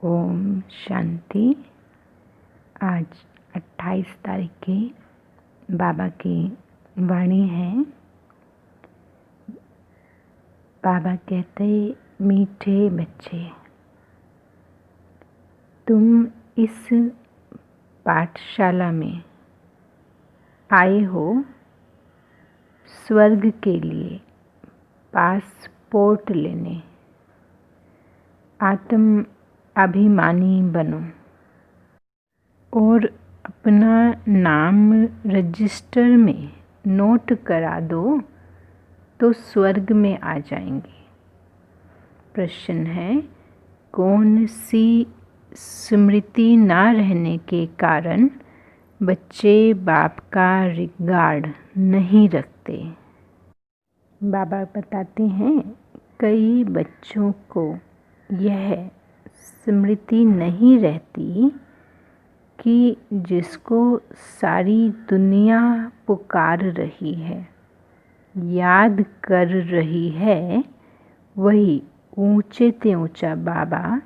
ओम शांति। आज 28 तारीख की बाबा की वाणी है। बाबा कहते, मीठे बच्चे, तुम इस पाठशाला में आए हो स्वर्ग के लिए पासपोर्ट लेने। आत्म अभिमानी बनो और अपना नाम रजिस्टर में नोट करा दो तो स्वर्ग में आ जाएंगे। प्रश्न है, कौन सी स्मृति ना रहने के कारण बच्चे बाप का रिगार्ड नहीं रखते? बाबा बताते हैं, कई बच्चों को यह स्मृति नहीं रहती कि जिसको सारी दुनिया पुकार रही है, याद कर रही है, वही ऊंचे से ऊंचा बाबा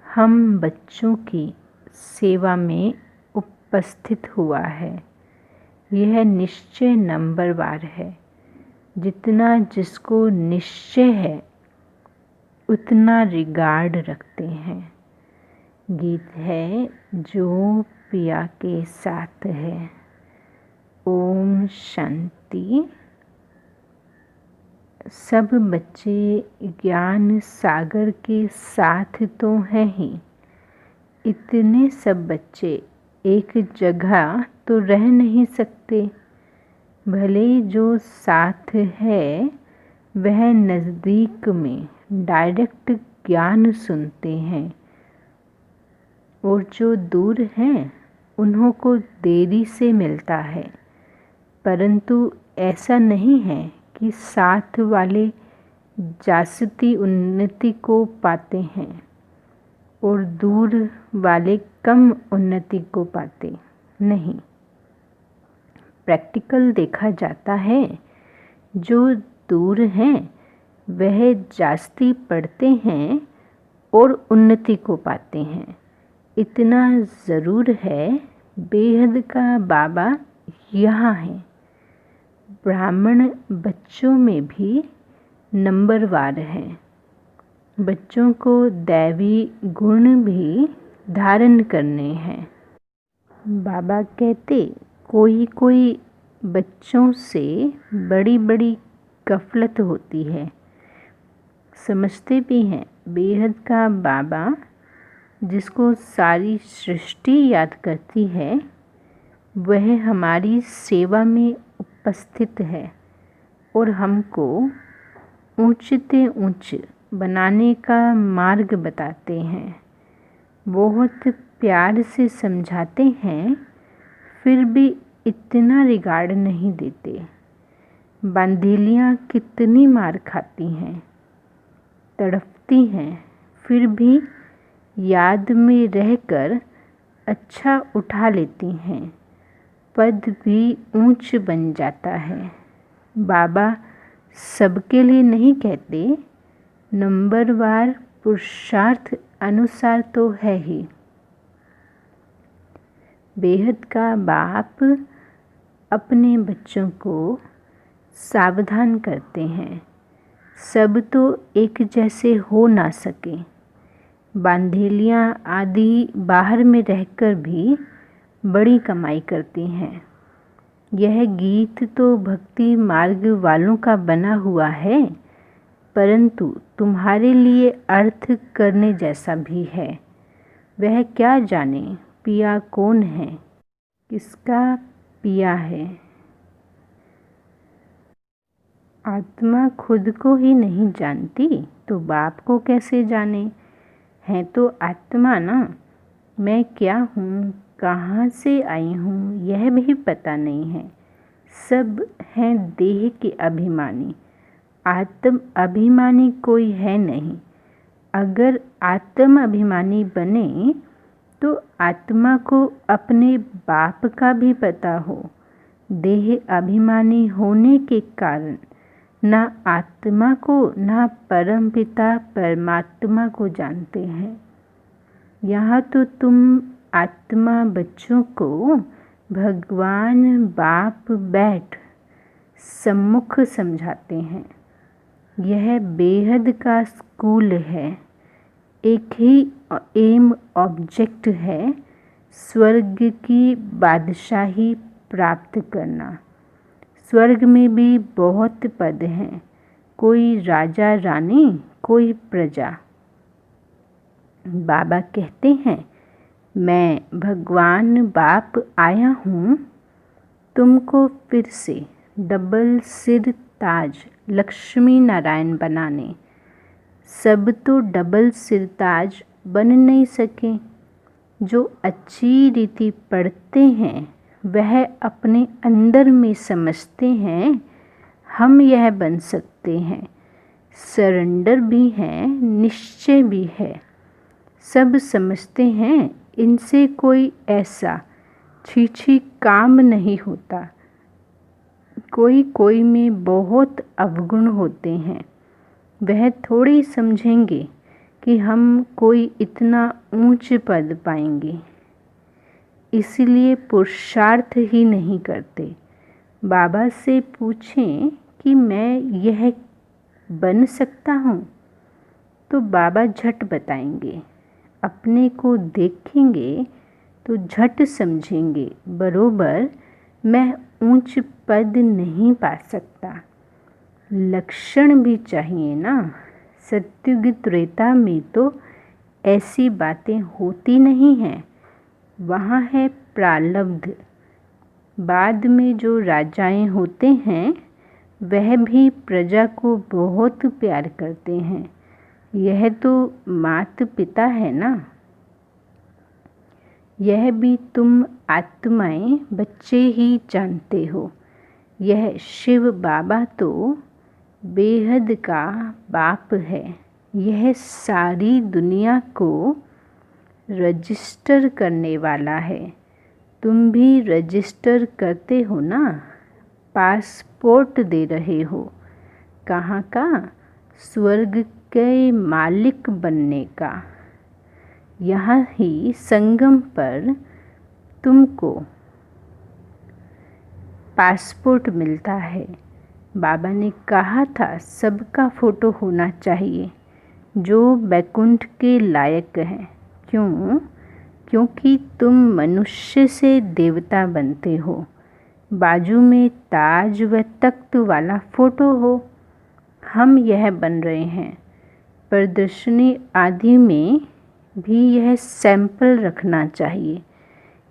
हम बच्चों की सेवा में उपस्थित हुआ है। यह निश्चय नंबरवार है। जितना जिसको निश्चय है उतना रिगार्ड रखते हैं। गीत है, जो पिया के साथ है। ओम शांति। सब बच्चे ज्ञान सागर के साथ तो हैं ही। इतने सब बच्चे एक जगह तो रह नहीं सकते। भले जो साथ है वह नज़दीक में डायरेक्ट ज्ञान सुनते हैं और जो दूर हैं उन्हों को देरी से मिलता है। परंतु ऐसा नहीं है कि साथ वाले जास्ती उन्नति को पाते हैं और दूर वाले कम उन्नति को पाते नहीं। प्रैक्टिकल देखा जाता है, जो दूर हैं वह जास्ती पढ़ते हैं और उन्नति को पाते हैं। इतना ज़रूर है, बेहद का बाबा यहाँ है। ब्राह्मण बच्चों में भी नंबरवार हैं। बच्चों को दैवी गुण भी धारण करने हैं। बाबा कहते, कोई कोई बच्चों से बड़ी बड़ी गफलत होती है। समझते भी हैं, बेहद का बाबा जिसको सारी सृष्टि याद करती है वह हमारी सेवा में उपस्थित है और हमको ऊंचते ऊंच बनाने का मार्ग बताते हैं। बहुत प्यार से समझाते हैं, फिर भी इतना रिगार्ड नहीं देते। बांधेलियाँ कितनी मार खाती हैं, तड़पती हैं, फिर भी याद में रहकर अच्छा उठा लेती हैं। पद भी ऊंच बन जाता है। बाबा सबके लिए नहीं कहते, नंबरवार पुरुषार्थ अनुसार तो है ही। बेहद का बाप अपने बच्चों को सावधान करते हैं। सब तो एक जैसे हो ना सके। बांधेलियाँ आदि बाहर में रहकर भी बड़ी कमाई करती हैं। यह गीत तो भक्ति मार्ग वालों का बना हुआ है, परंतु तुम्हारे लिए अर्थ करने जैसा भी है। वह क्या जाने पिया कौन है, किसका पिया है। आत्मा खुद को ही नहीं जानती तो बाप को कैसे जाने। है तो आत्मा ना। मैं क्या हूँ, कहाँ से आई हूँ, यह भी पता नहीं है। सब हैं देह के अभिमानी। आत्म अभिमानी कोई है नहीं। अगर आत्म अभिमानी बने तो आत्मा को अपने बाप का भी पता हो। देह अभिमानी होने के कारण ना आत्मा को ना परमपिता परमात्मा को जानते हैं। यहाँ तो तुम आत्मा बच्चों को भगवान बाप बैठ सम्मुख समझाते हैं। यह बेहद का स्कूल है। एक ही एम ऑब्जेक्ट है, स्वर्ग की बादशाही प्राप्त करना। स्वर्ग में भी बहुत पद हैं, कोई राजा रानी, कोई प्रजा। बाबा कहते हैं, मैं भगवान बाप आया हूँ तुमको फिर से डबल सिर ताज लक्ष्मी नारायण बनाने। सब तो डबल सिर ताज बन नहीं सके। जो अच्छी रीति पढ़ते हैं वह अपने अंदर में समझते हैं हम यह बन सकते हैं। सरेंडर भी है, निश्चय भी है। सब समझते हैं इनसे कोई ऐसा छी काम नहीं होता। कोई कोई में बहुत अवगुण होते हैं। वह थोड़ी समझेंगे कि हम कोई इतना ऊंच पद पाएंगे, इसलिए पुरुषार्थ ही नहीं करते। बाबा से पूछें कि मैं यह बन सकता हूँ तो बाबा झट बताएंगे। अपने को देखेंगे तो झट समझेंगे बरोबर मैं ऊंच पद नहीं पा सकता। लक्षण भी चाहिए ना। सत्युग त्रेता में तो ऐसी बातें होती नहीं हैं। वहाँ है प्रारब्ध। बाद में जो राजाएं होते हैं वह भी प्रजा को बहुत प्यार करते हैं। यह तो माता पिता है ना। यह भी तुम आत्माएं बच्चे ही जानते हो। यह शिव बाबा तो बेहद का बाप है। यह सारी दुनिया को रजिस्टर करने वाला है। तुम भी रजिस्टर करते हो ना। पासपोर्ट दे रहे हो। कहाँ का? स्वर्ग के मालिक बनने का। यहाँ ही संगम पर तुमको पासपोर्ट मिलता है। बाबा ने कहा था सबका फ़ोटो होना चाहिए जो वैकुंठ के लायक है। क्यों? क्योंकि तुम मनुष्य से देवता बनते हो। बाजू में ताज व तख्त वाला फ़ोटो हो। हम यह बन रहे हैं। प्रदर्शनी आदि में भी यह सैंपल रखना चाहिए।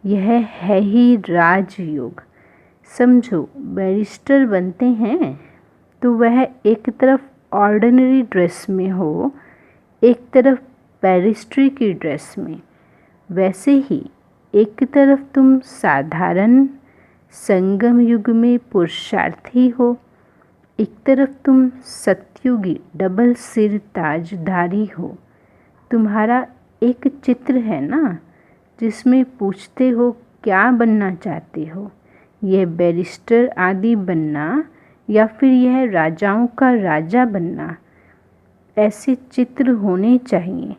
यह है ही राजयोग। समझो, बैरिस्टर बनते हैं तो वह एक तरफ ऑर्डिनरी ड्रेस में हो, एक तरफ बैरिस्ट्री की ड्रेस में। वैसे ही एक तरफ तुम साधारण संगम युग में पुरुषार्थी हो, एक तरफ तुम सतयुगी डबल सिर ताजधारी हो। तुम्हारा एक चित्र है ना जिसमें पूछते हो क्या बनना चाहते हो। यह बैरिस्टर आदि बनना या फिर यह राजाओं का राजा बनना। ऐसे चित्र होने चाहिए।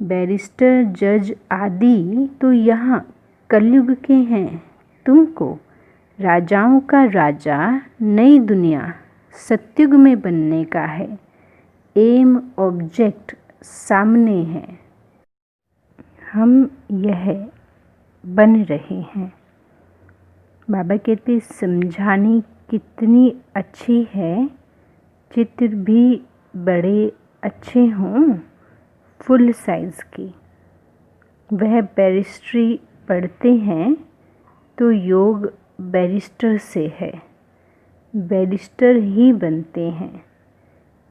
बैरिस्टर जज आदि तो यहाँ कलयुग के हैं। तुमको राजाओं का राजा नई दुनिया सतयुग में बनने का है। एम ऑब्जेक्ट सामने है। हम यह बन रहे हैं। बाबा कहते समझानी कितनी अच्छी है। चित्र भी बड़े अच्छे हों, फुल साइज़ की। वह बैरिस्ट्री पढ़ते हैं तो योग बैरिस्टर से है। बैरिस्टर ही बनते हैं।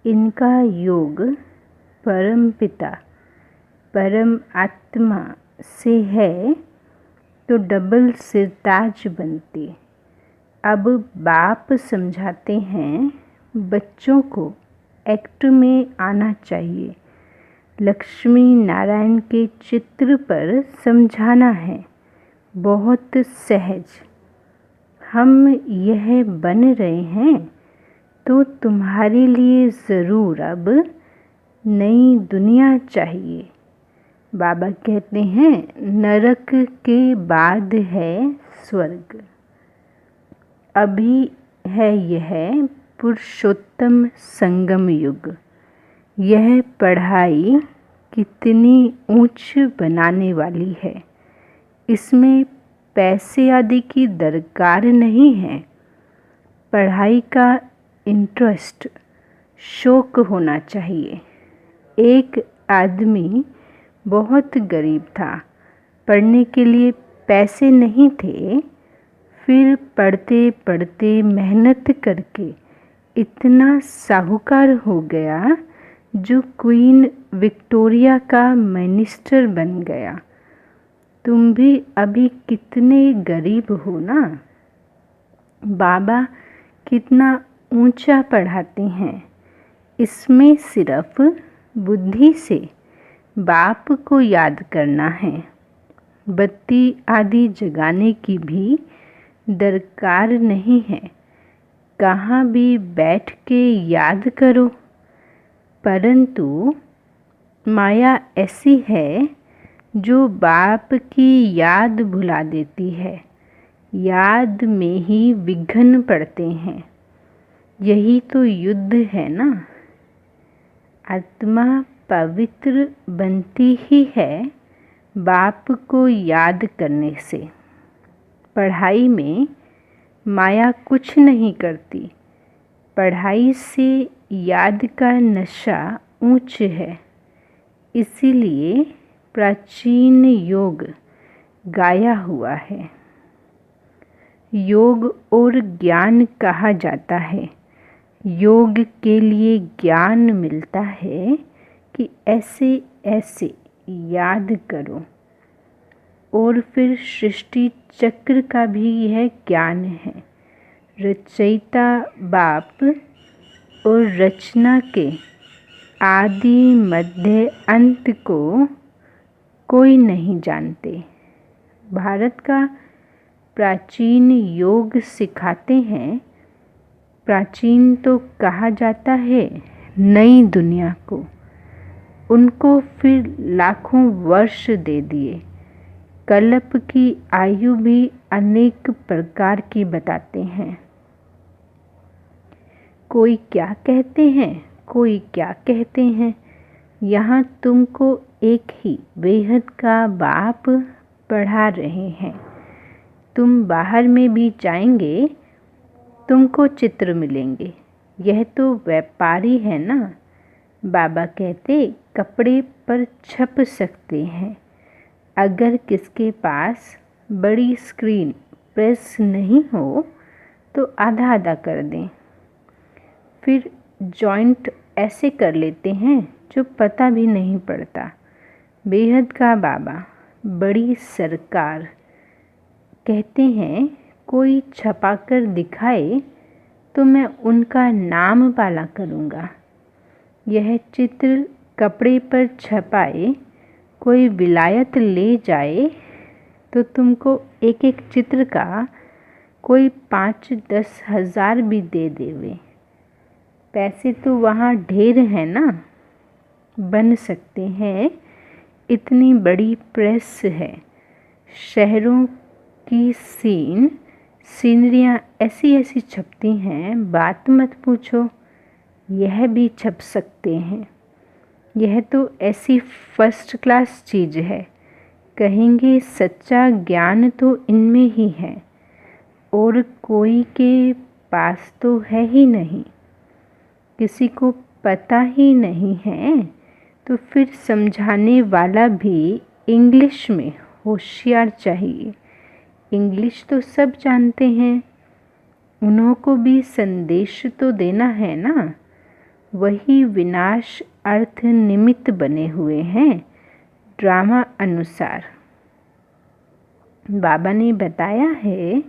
इनका योग परम पिता परम आत्मा से है तो डबल सिरताज बनते। अब बाप समझाते हैं बच्चों को एक्ट में आना चाहिए। लक्ष्मी नारायण के चित्र पर समझाना है, बहुत सहज। हम यह बन रहे हैं तो तुम्हारे लिए ज़रूर अब नई दुनिया चाहिए। बाबा कहते हैं नरक के बाद है स्वर्ग। अभी है यह पुरुषोत्तम संगम युग। यह पढ़ाई कितनी ऊंच बनाने वाली है। इसमें पैसे आदि की दरकार नहीं है। पढ़ाई का इंटरेस्ट, शौक होना चाहिए। एक आदमी बहुत गरीब था, पढ़ने के लिए पैसे नहीं थे। फिर पढ़ते पढ़ते मेहनत करके इतना साहूकार हो गया जो क्वीन विक्टोरिया का मिनिस्टर बन गया। तुम भी अभी कितने गरीब हो ना। बाबा कितना ऊंचा पढ़ाते हैं। इसमें सिर्फ बुद्धि से बाप को याद करना है। बत्ती आदि जगाने की भी दरकार नहीं है। कहाँ भी बैठ के याद करो। परंतु माया ऐसी है जो बाप की याद भुला देती है। याद में ही विघ्न पड़ते हैं। यही तो युद्ध है ना। आत्मा पवित्र बनती ही है बाप को याद करने से। पढ़ाई में माया कुछ नहीं करती। पढ़ाई से याद का नशा ऊंच है। इसीलिए प्राचीन योग गाया हुआ है। योग और ज्ञान कहा जाता है। योग के लिए ज्ञान मिलता है कि ऐसे ऐसे याद करो। और फिर सृष्टि चक्र का भी यह ज्ञान है। रचयिता बाप और रचना के आदि मध्य अंत को कोई नहीं जानते। भारत का प्राचीन योग सिखाते हैं। प्राचीन तो कहा जाता है नई दुनिया को। उनको फिर लाखों वर्ष दे दिए। कल्प की आयु भी अनेक प्रकार की बताते हैं। कोई क्या कहते हैं, कोई क्या कहते हैं। यहाँ तुमको एक ही बेहद का बाप पढ़ा रहे हैं। तुम बाहर में भी जाएंगे, तुमको चित्र मिलेंगे। यह तो व्यापारी है ना। बाबा कहते कपड़े पर छप सकते हैं। अगर किसके पास बड़ी स्क्रीन प्रेस नहीं हो तो आधा आधा कर दें। फिर जॉइंट ऐसे कर लेते हैं जो पता भी नहीं पड़ता। बेहद का बाबा बड़ी सरकार कहते हैं कोई छपाकर दिखाए तो मैं उनका नाम पाला करूँगा। यह चित्र कपड़े पर छपाए कोई विलायत ले जाए तो तुमको एक एक चित्र का कोई 5-10 हज़ार भी दे देवे। पैसे तो वहाँ ढेर है ना। बन सकते हैं। इतनी बड़ी प्रेस है। शहरों की सीनरियाँ ऐसी ऐसी छपती हैं, बात मत पूछो। यह भी छप सकते हैं। यह तो ऐसी फर्स्ट क्लास चीज़ है। कहेंगे सच्चा ज्ञान तो इनमें ही है और कोई के पास तो है ही नहीं। किसी को पता ही नहीं है तो फिर समझाने वाला भी इंग्लिश में होशियार चाहिए। इंग्लिश तो सब जानते हैं। उन्हों को भी संदेश तो देना है ना। वही विनाश अर्थ निमित्त बने हुए हैं ड्रामा अनुसार। बाबा ने बताया है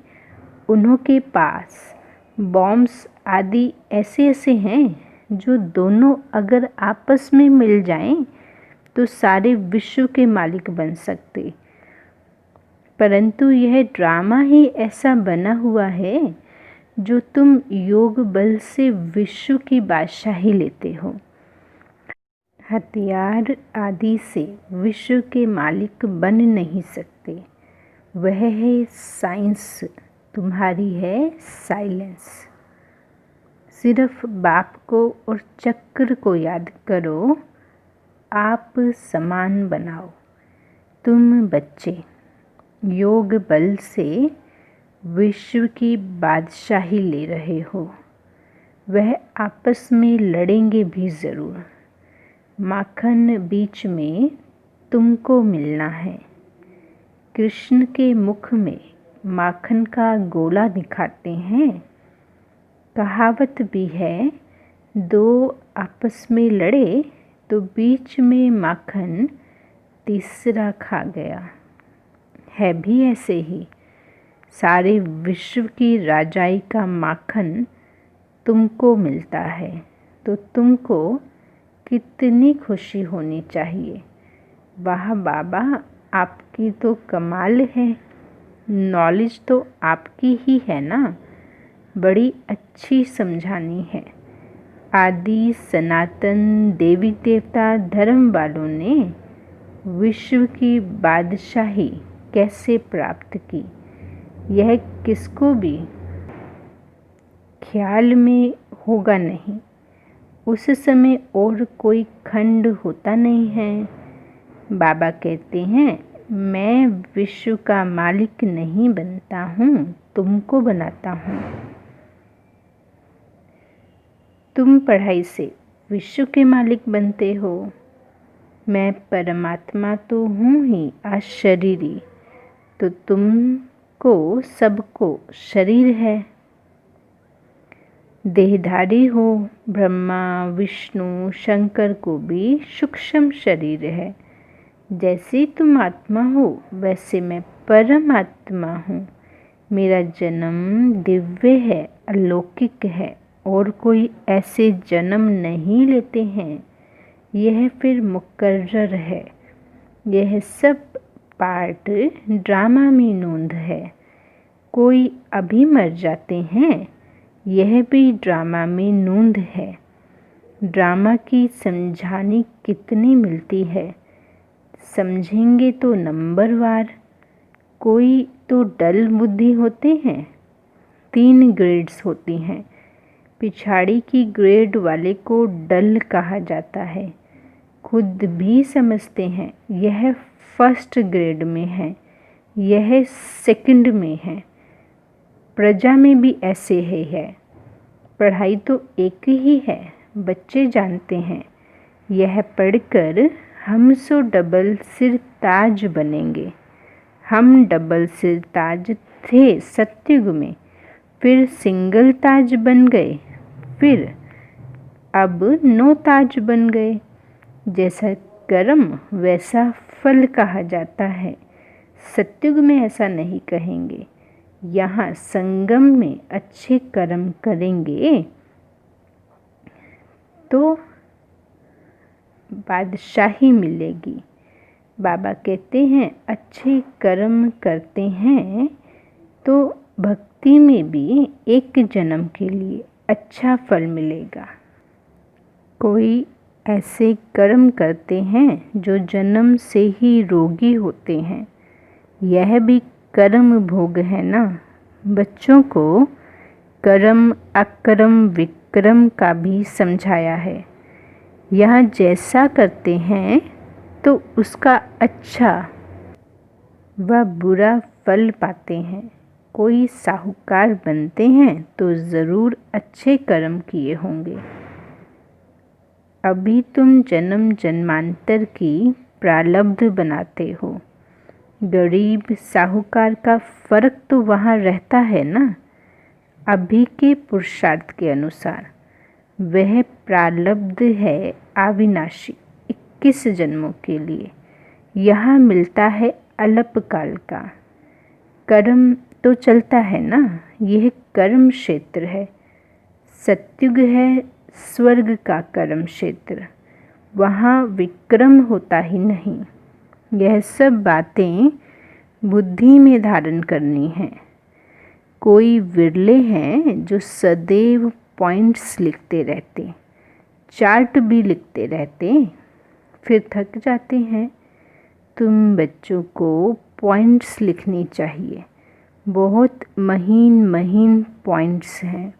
उन्हों के पास बॉम्ब्स आदि ऐसे ऐसे हैं जो दोनों अगर आपस में मिल जाएं तो सारे विश्व के मालिक बन सकते। परंतु यह ड्रामा ही ऐसा बना हुआ है जो तुम योग बल से विश्व की बादशाही लेते हो। हथियार आदि से विश्व के मालिक बन नहीं सकते। वह है साइंस, तुम्हारी है साइलेंस। सिर्फ बाप को और चक्र को याद करो, आप समान बनाओ। तुम बच्चे योग बल से विश्व की बादशाही ले रहे हो। वह आपस में लड़ेंगे भी ज़रूर। माखन बीच में तुमको मिलना है। कृष्ण के मुख में माखन का गोला दिखाते हैं। कहावत भी है, दो आपस में लड़े तो बीच में माखन तीसरा खा गया। है भी ऐसे ही। सारे विश्व की राजाई का माखन तुमको मिलता है तो तुमको कितनी खुशी होनी चाहिए। वाह बाबा, आपकी तो कमाल है। नॉलेज तो आपकी ही है ना। बड़ी अच्छी समझानी है। आदि सनातन देवी देवता धर्म वालों ने विश्व की बादशाही कैसे प्राप्त की, यह किसको भी ख्याल में होगा नहीं। उस समय और कोई खंड होता नहीं है। बाबा कहते हैं, मैं विश्व का मालिक नहीं बनता हूँ, तुमको बनाता हूँ। तुम पढ़ाई से विश्व के मालिक बनते हो। मैं परमात्मा तो हूँ ही अशरीरी, तो तुमको सबको शरीर है। देहधारी हो। ब्रह्मा विष्णु शंकर को भी सूक्ष्म शरीर है। जैसे तुम आत्मा हो वैसे मैं परमात्मा हूँ। मेरा जन्म दिव्य है, अलौकिक है, और कोई ऐसे जन्म नहीं लेते हैं। यह फिर मुकर्रर है। यह सब पार्ट ड्रामा में नोंद है। कोई अभी मर जाते हैं, यह भी ड्रामा में नोंद है। ड्रामा की समझानी कितनी मिलती है, समझेंगे तो नंबरवार। कोई तो डल बुद्धि होते हैं। 3 ग्रेड्स होती हैं। पिछाड़ी की ग्रेड वाले को डल कहा जाता है। खुद भी समझते हैं यह फर्स्ट ग्रेड में है, यह सेकंड में है। प्रजा में भी ऐसे ही है। पढ़ाई तो एक ही है, बच्चे जानते हैं। यह पढ़कर हम सो डबल सिर ताज बनेंगे। हम डबल सिर ताज थे सतयुग में, फिर सिंगल ताज बन गए, फिर अब 9 ताज बन गए। जैसा कर्म वैसा फल कहा जाता है। सतयुग में ऐसा नहीं कहेंगे। यहाँ संगम में अच्छे कर्म करेंगे तो बादशाही मिलेगी। बाबा कहते हैं, अच्छे कर्म करते हैं तो भक्ति में भी एक जन्म के लिए अच्छा फल मिलेगा। कोई ऐसे कर्म करते हैं जो जन्म से ही रोगी होते हैं। यह भी कर्म भोग है ना। बच्चों को कर्म अकर्म विक्रम का भी समझाया है। यह जैसा करते हैं तो उसका अच्छा व बुरा फल पाते हैं। कोई साहूकार बनते हैं तो ज़रूर अच्छे कर्म किए होंगे। अभी तुम जन्म जन्मांतर की प्रारब्ध बनाते हो। गरीब साहूकार का फ़र्क तो वहाँ रहता है ना। अभी के पुरुषार्थ के अनुसार वह प्रारब्ध है अविनाशी 21 जन्मों के लिए। यहाँ मिलता है अल्पकाल का। कर्म तो चलता है ना। यह कर्म क्षेत्र है। सतयुग है स्वर्ग का कर्म क्षेत्र। वहाँ विक्रम होता ही नहीं। यह सब बातें बुद्धि में धारण करनी है। कोई विरले हैं जो सदैव पॉइंट्स लिखते रहते, चार्ट भी लिखते रहते। फिर थक जाते हैं। तुम बच्चों को पॉइंट्स लिखने चाहिए, बहुत महीन महीन पॉइंट्स हैं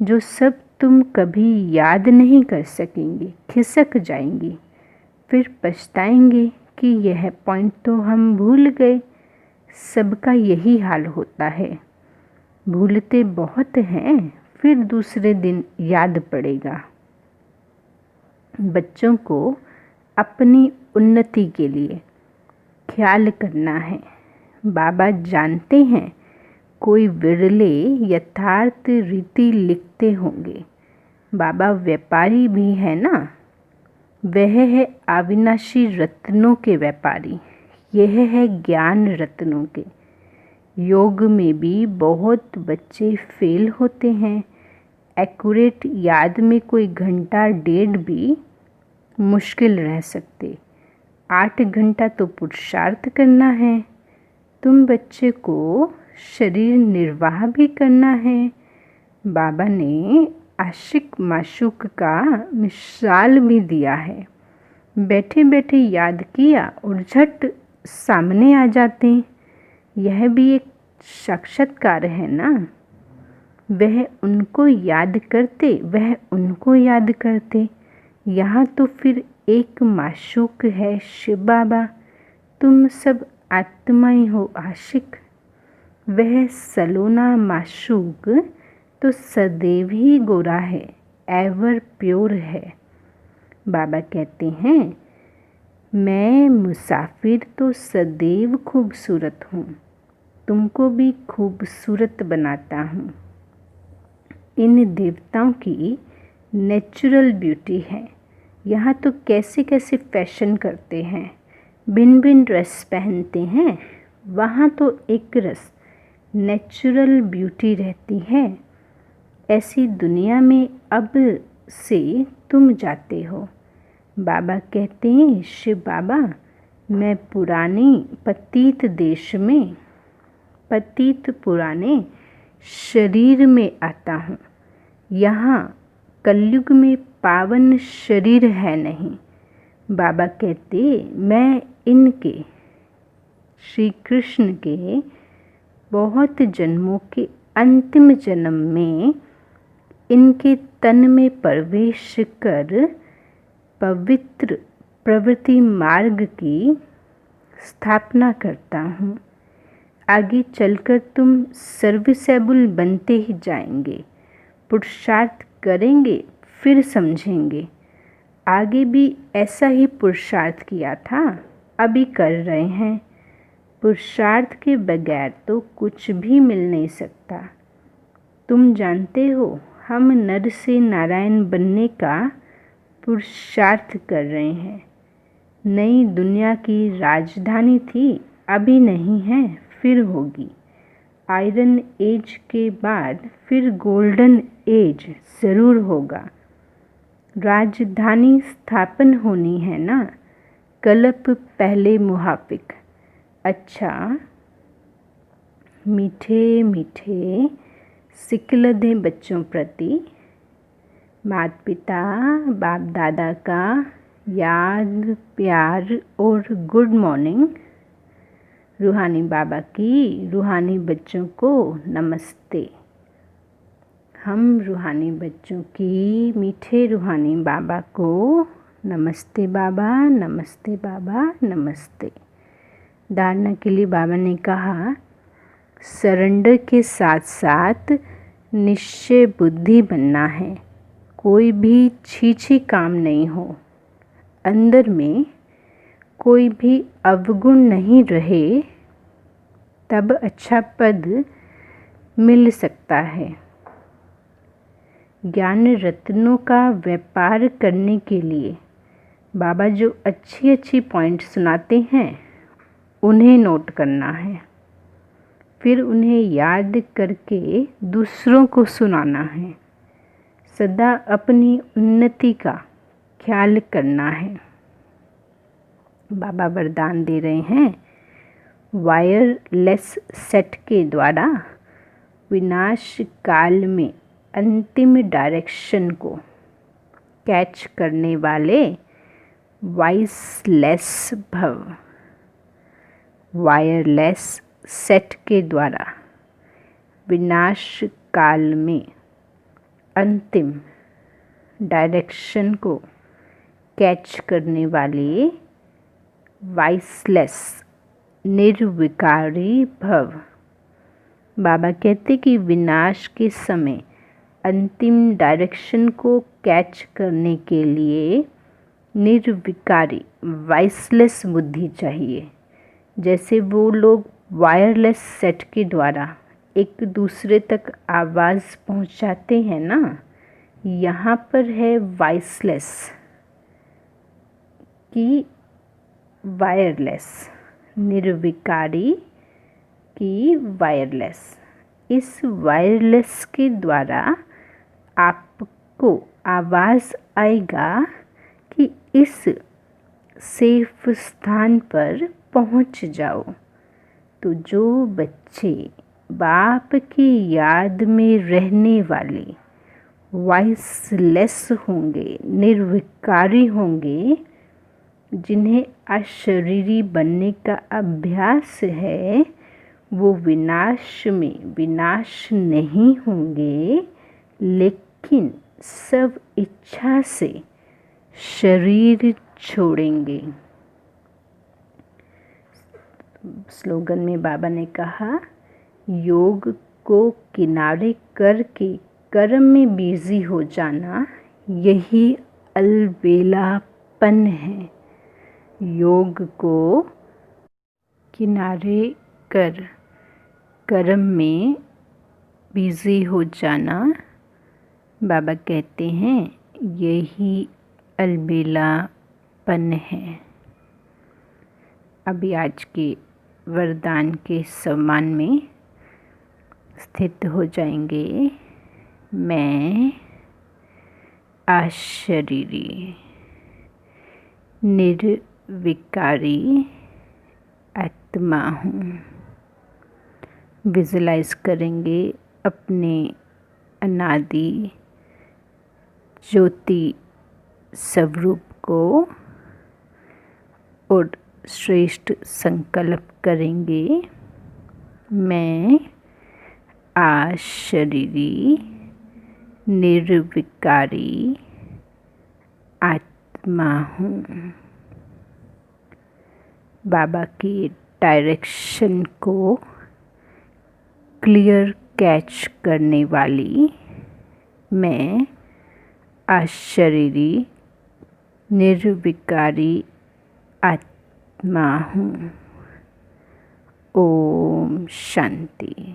जो सब तुम कभी याद नहीं कर सकेंगे, खिसक जाएंगी, फिर पछताएंगे कि यह पॉइंट तो हम भूल गए। सबका यही हाल होता है, भूलते बहुत हैं, फिर दूसरे दिन याद पड़ेगा। बच्चों को अपनी उन्नति के लिए ख्याल करना है। बाबा जानते हैं कोई विरले यथार्थ रीति लिखते होंगे। बाबा व्यापारी भी है ना, वह है अविनाशी रत्नों के व्यापारी, यह है ज्ञान रत्नों के। योग में भी बहुत बच्चे फेल होते हैं। एक्यूरेट याद में कोई घंटा डेढ़ भी मुश्किल रह सकते, 8 घंटा तो पुरुषार्थ करना है। तुम बच्चे को शरीर निर्वाह भी करना है। बाबा ने आशिक माशूक का मिसाल भी दिया है। बैठे बैठे याद किया और झट सामने आ जाते, यह भी एक साक्षात्कार है ना। वह उनको याद करते, वह उनको याद करते। यहाँ तो फिर एक माशूक है शिव बाबा, तुम सब आत्माएं हो आशिक। वह सलोना माशूक तो सदैव ही गोरा है, एवर प्योर है। बाबा कहते हैं मैं मुसाफिर तो सदैव खूबसूरत हूँ, तुमको भी खूबसूरत बनाता हूँ। इन देवताओं की नेचुरल ब्यूटी है। यहाँ तो कैसे कैसे फैशन करते हैं, भिन्न भिन्न ड्रेस पहनते हैं। वहाँ तो एक रस नेचुरल ब्यूटी रहती है। ऐसी दुनिया में अब से तुम जाते हो। बाबा कहते हैं शिव बाबा मैं पुराने पतित देश में, पतित पुराने शरीर में आता हूँ। यहाँ कलयुग में पावन शरीर है नहीं। बाबा कहते मैं इनके श्री कृष्ण के बहुत जन्मों के अंतिम जन्म में इनके तन में प्रवेश कर पवित्र प्रवृत्ति मार्ग की स्थापना करता हूँ। आगे चलकर तुम सर्विसेबल बनते ही जाएंगे, पुरुषार्थ करेंगे फिर समझेंगे। आगे भी ऐसा ही पुरुषार्थ किया था, अभी कर रहे हैं। पुरुषार्थ के बगैर तो कुछ भी मिल नहीं सकता। तुम जानते हो हम नर से नारायण बनने का पुरुषार्थ कर रहे हैं। नई दुनिया की राजधानी थी, अभी नहीं है, फिर होगी। आयरन एज के बाद फिर गोल्डन एज ज़रूर होगा। राजधानी स्थापन होनी है ना, कल्प पहले मुहाफिक। अच्छा मीठे मीठे सिकलधे बच्चों प्रति माता पिता बाप दादा का याद प्यार और गुड मॉर्निंग। रूहानी बाबा की रूहानी बच्चों को नमस्ते। हम रूहानी बच्चों की मीठे रूहानी बाबा को नमस्ते बाबा, नमस्ते बाबा, नमस्ते। धारणा के लिए बाबा ने कहा सरेंडर के साथ साथ निश्चय बुद्धि बनना है। कोई भी छीछी काम नहीं हो, अंदर में कोई भी अवगुण नहीं रहे, तब अच्छा पद मिल सकता है। ज्ञान रत्नों का व्यापार करने के लिए बाबा जो अच्छी अच्छी पॉइंट सुनाते हैं उन्हें नोट करना है, फिर उन्हें याद करके दूसरों को सुनाना है। सदा अपनी उन्नति का ख्याल करना है। बाबा वरदान दे रहे हैं वायरलेस सेट के द्वारा विनाश काल में अंतिम डायरेक्शन को कैच करने वाले वॉइसलेस भव। वायरलेस सेट के द्वारा विनाश काल में अंतिम डायरेक्शन को कैच करने वाले वॉइसलेस निर्विकारी भव। बाबा कहते कि विनाश के समय अंतिम डायरेक्शन को कैच करने के लिए निर्विकारी वॉइसलेस बुद्धि चाहिए। जैसे वो लोग वायरलेस सेट के द्वारा एक दूसरे तक आवाज़ पहुंचाते हैं ना, यहाँ पर है वॉइसलेस की वायरलेस, निर्विकारी की वायरलेस। इस वायरलेस के द्वारा आपको आवाज़ आएगा कि इस सेफ स्थान पर पहुंच जाओ। तो जो बच्चे बाप की याद में रहने वाले वॉइसलेस होंगे, निर्विकारी होंगे, जिन्हें अशरीरी बनने का अभ्यास है, वो विनाश में विनाश नहीं होंगे, लेकिन सब इच्छा से शरीर छोड़ेंगे। स्लोगन में बाबा ने कहा, योग को किनारे करके कर्म में बिजी हो जाना, यही अलबेलापन है। योग को किनारे कर कर्म में बिजी हो जाना, बाबा कहते हैं, यही अलबेलापन है। अभी आज के वरदान के सम्मान में स्थित हो जाएंगे। मैं अशरीरी निर्विकारी आत्मा हूँ। विजुलाइज करेंगे अपने अनादि ज्योति स्वरूप को और श्रेष्ठ संकल्प करेंगे, मैं अशरीरी निर्विकारी आत्मा हूँ। बाबा की डायरेक्शन को क्लियर कैच करने वाली मैं अशरीरी निर्विकारी आत्मा हूँ। ओम शांति।